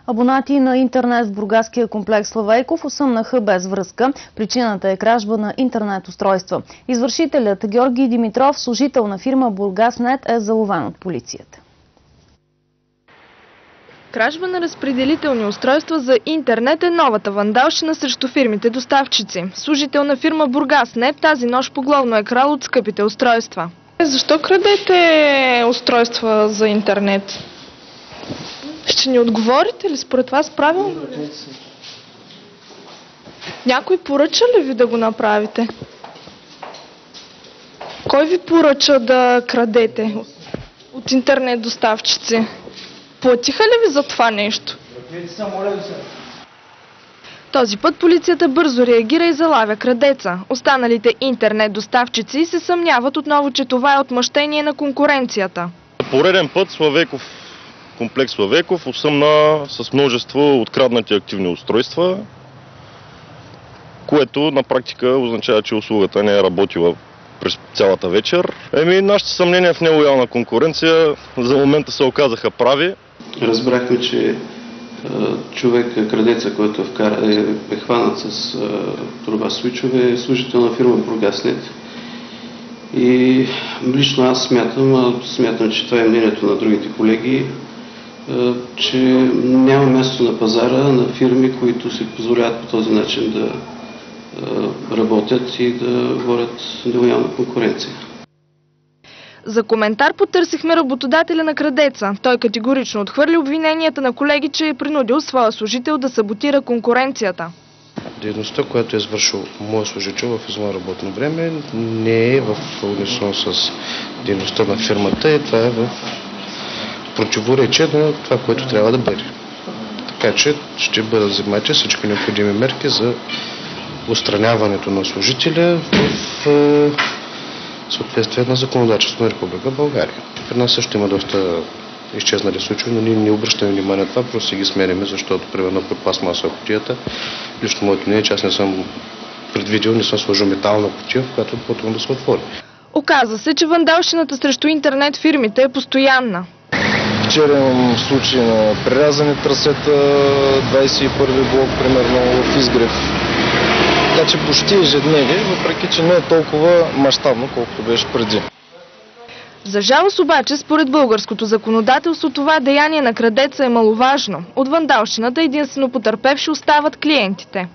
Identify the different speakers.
Speaker 1: Абонати на интернет в бургаския комплекс Славейков осъмнаха без връзка. Причината е кражба на интернет устройства. Извършителят Георги Димитров, служител на фирма Бургаснет, е заловен от полицията.
Speaker 2: Кражба на разпределителни устройства за интернет е новата вандалщина срещу фирмите доставчици. Служител на фирма Бургаснет тази нощ поглавно е крал от скъпите устройства. Защо крадете устройства за интернет? Ще ни отговорите ли според вас правилно? Някой поръча ли ви да го направите? Кой ви поръча да крадете от интернет доставчици? Платиха ли ви за това нещо? Този път полицията бързо реагира и залавя крадеца. Останалите интернет доставчици се съмняват отново, че това е отмъщение на конкуренцията.
Speaker 3: Пореден път комплекс Славейков осъмна с множество откраднати активни устройства, което на практика означава, че услугата не е работила през цялата вечер. Нашите съмнения в нелоялна конкуренция за момента се оказаха прави.
Speaker 4: Разбрахме, че човек, крадеца, който е хванат с торба свичове, е служител на фирма Бургаснет. И лично аз смятам, че това е мнението на другите колеги, че няма място на пазара на фирми, които се позволяват по този начин да работят и да водят нелоялна конкуренция.
Speaker 2: За коментар потърсихме работодателя на крадеца. Той категорично отхвърли обвиненията на колеги, че е принудил своя служител да саботира конкуренцията.
Speaker 5: Дейността, която е извършил моят служител в извън работно време, не е в унисон с дейността на фирмата и това е в противоречие на това, което трябва да бъде. Така че ще бъдат вземати всички необходими мерки за отстраняването на служителя в съответствие на законодателството на Република България. При нас също има доста изчезнали случаи, но ние не обръщаме внимание на това, просто си ги сменяме, защото примерно при пластмаса кутията, лично моето мнение, че аз не съм предвидил, не съм сложил метална кутия, в която потом да се отвори.
Speaker 2: Оказа се, че вандалщината срещу интернет фирмите е постоянна.
Speaker 6: Вчера имам случаи на прерязани трасета, 21-ви блок, примерно в Изгрев. Така че почти ежедневие, въпреки че не е толкова мащабно, колкото беше преди.
Speaker 2: За жалост обаче, според българското законодателство, това деяние на крадеца е маловажно. От вандалщината единствено потърпевши остават клиентите.